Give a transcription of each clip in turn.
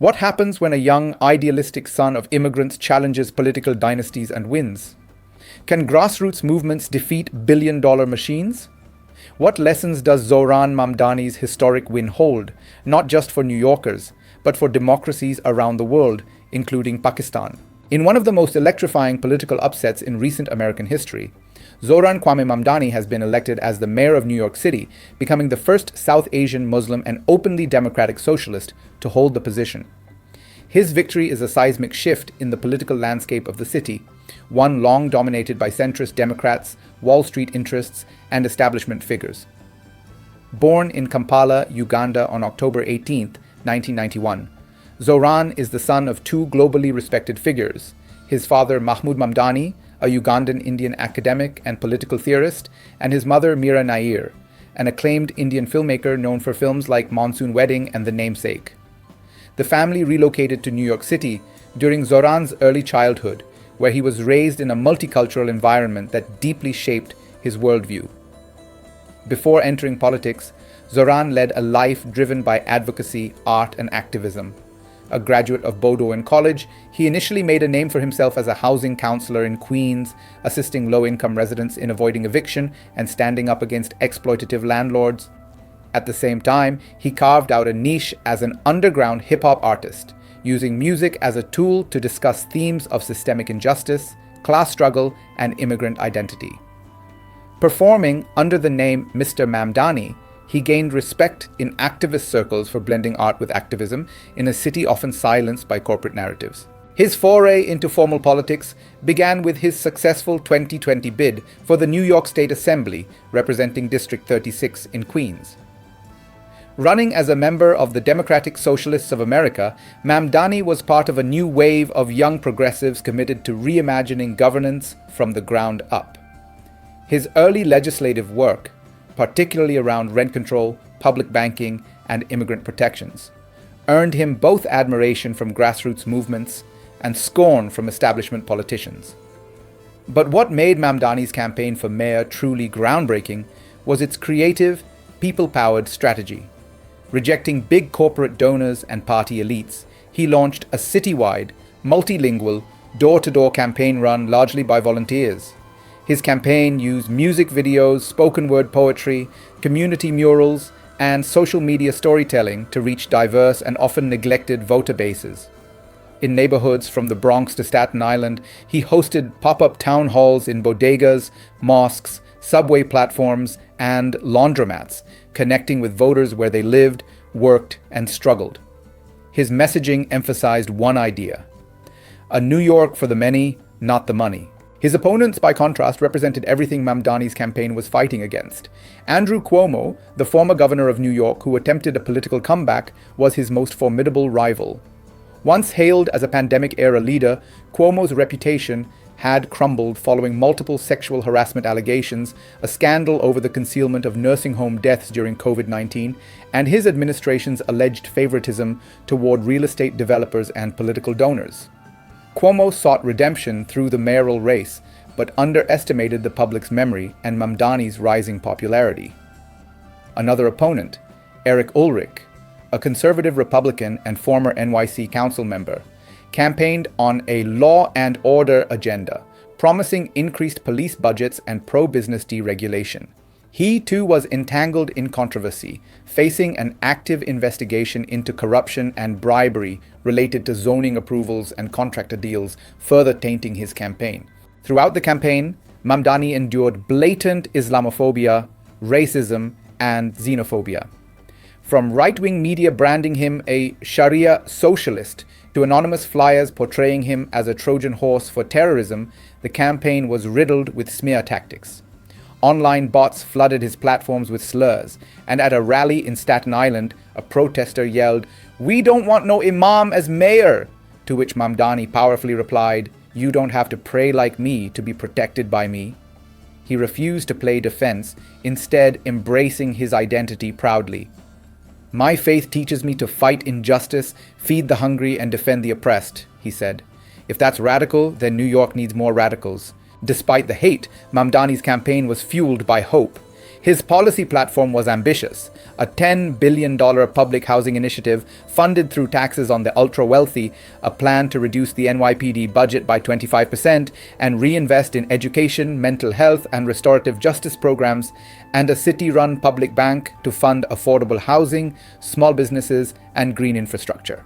What happens when a young, idealistic son of immigrants challenges political dynasties and wins? Can grassroots movements defeat billion-dollar machines? What lessons does Zohran Mamdani's historic win hold, not just for New Yorkers, but for democracies around the world, including Pakistan? In one of the most electrifying political upsets in recent American history, Zohran Mamdani has been elected as the mayor of New York City, becoming the first South Asian Muslim and openly democratic socialist to hold the position. His victory is a seismic shift in the political landscape of the city, one long dominated by centrist Democrats, Wall Street interests, and establishment figures. Born in Kampala, Uganda on October 18, 1991, Zohran is the son of two globally respected figures, his father Mahmoud Mamdani, a Ugandan Indian academic and political theorist, and his mother Mira Nair, an acclaimed Indian filmmaker known for films like Monsoon Wedding and The Namesake. The family relocated to New York City during Zohran's early childhood, where he was raised in a multicultural environment that deeply shaped his worldview. Before entering politics, Zohran led a life driven by advocacy, art, and activism. A graduate of Bowdoin College, he initially made a name for himself as a housing counselor in Queens, assisting low-income residents in avoiding eviction and standing up against exploitative landlords. At the same time, he carved out a niche as an underground hip-hop artist, using music as a tool to discuss themes of systemic injustice, class struggle, and immigrant identity. Performing under the name Mr. Mamdani, he gained respect in activist circles for blending art with activism in a city often silenced by corporate narratives. His foray into formal politics began with his successful 2020 bid for the New York State Assembly, representing District 36 in Queens. Running as a member of the Democratic Socialists of America, Mamdani was part of a new wave of young progressives committed to reimagining governance from the ground up. His early legislative work, particularly around rent control, public banking, and immigrant protections, earned him both admiration from grassroots movements and scorn from establishment politicians. But what made Mamdani's campaign for mayor truly groundbreaking was its creative, people-powered strategy. Rejecting big corporate donors and party elites, he launched a citywide, multilingual, door-to-door campaign run largely by volunteers. His campaign used music videos, spoken word poetry, community murals, and social media storytelling to reach diverse and often neglected voter bases. In neighborhoods from the Bronx to Staten Island, he hosted pop-up town halls in bodegas, mosques, subway platforms, and laundromats, connecting with voters where they lived, worked, and struggled. His messaging emphasized one idea: a New York for the many, not the money. His opponents, by contrast, represented everything Mamdani's campaign was fighting against. Andrew Cuomo, the former governor of New York who attempted a political comeback, was his most formidable rival. Once hailed as a pandemic-era leader, Cuomo's reputation had crumbled following multiple sexual harassment allegations, a scandal over the concealment of nursing home deaths during COVID-19, and his administration's alleged favoritism toward real estate developers and political donors. Cuomo sought redemption through the mayoral race, but underestimated the public's memory and Mamdani's rising popularity. Another opponent, Eric Ulrich, a conservative Republican and former NYC council member, campaigned on a law and order agenda, promising increased police budgets and pro-business deregulation. He too was entangled in controversy, facing an active investigation into corruption and bribery related to zoning approvals and contractor deals, further tainting his campaign. Throughout the campaign, Mamdani endured blatant Islamophobia, racism, and xenophobia. From right-wing media branding him a Sharia socialist to anonymous flyers portraying him as a Trojan horse for terrorism, the campaign was riddled with smear tactics. Online bots flooded his platforms with slurs, and at a rally in Staten Island, a protester yelled, "We don't want no imam as mayor," to which Mamdani powerfully replied, "You don't have to pray like me to be protected by me." He refused to play defense, instead embracing his identity proudly. "My faith teaches me to fight injustice, feed the hungry, and defend the oppressed," he said. "If that's radical, then New York needs more radicals." Despite the hate, Mamdani's campaign was fueled by hope. His policy platform was ambitious: a $10 billion public housing initiative funded through taxes on the ultra-wealthy, a plan to reduce the NYPD budget by 25% and reinvest in education, mental health, and restorative justice programs, and a city-run public bank to fund affordable housing, small businesses, and green infrastructure.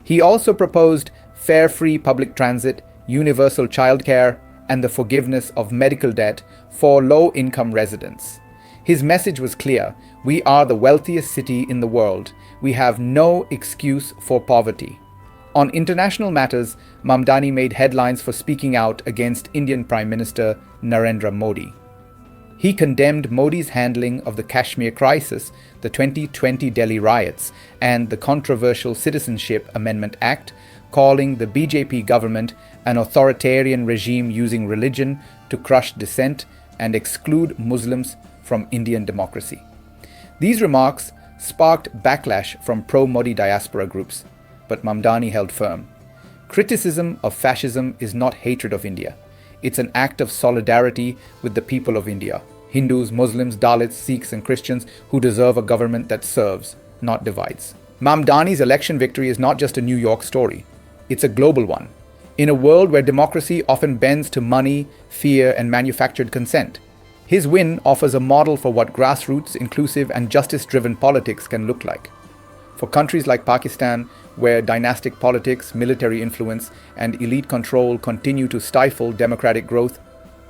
He also proposed fare-free public transit, universal childcare, and the forgiveness of medical debt for low-income residents. His message was clear: we are the wealthiest city in the world. We have no excuse for poverty. On international matters, Mamdani made headlines for speaking out against Indian Prime Minister Narendra Modi. He condemned Modi's handling of the Kashmir crisis, the 2020 Delhi riots, and the controversial Citizenship Amendment Act, calling the BJP government an authoritarian regime using religion to crush dissent and exclude Muslims from Indian democracy. These remarks sparked backlash from pro-Modi diaspora groups, but Mamdani held firm. Criticism of fascism is not hatred of India. It's an act of solidarity with the people of India, Hindus, Muslims, Dalits, Sikhs, and Christians who deserve a government that serves, not divides. Mamdani's election victory is not just a New York story. It's a global one. In a world where democracy often bends to money, fear, and manufactured consent, his win offers a model for what grassroots, inclusive, and justice-driven politics can look like. For countries like Pakistan, where dynastic politics, military influence, and elite control continue to stifle democratic growth,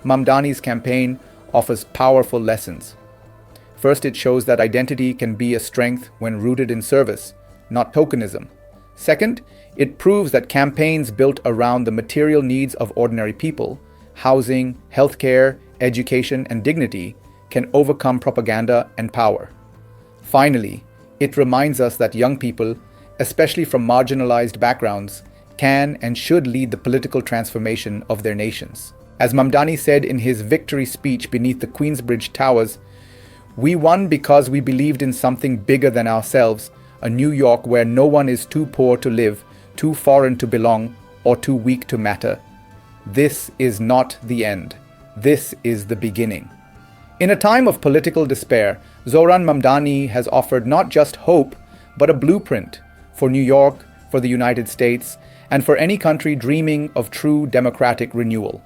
Mamdani's campaign offers powerful lessons. First, it shows that identity can be a strength when rooted in service, not tokenism. Second, it proves that campaigns built around the material needs of ordinary people, housing, healthcare, education, and dignity, can overcome propaganda and power. Finally, it reminds us that young people, especially from marginalized backgrounds, can and should lead the political transformation of their nations. As Mamdani said in his victory speech beneath the Queensbridge Towers, "We won because we believed in something bigger than ourselves, a New York where no one is too poor to live, too foreign to belong, or too weak to matter. This is not the end. This is the beginning." In a time of political despair, Zohran Mamdani has offered not just hope, but a blueprint for New York, for the United States, and for any country dreaming of true democratic renewal.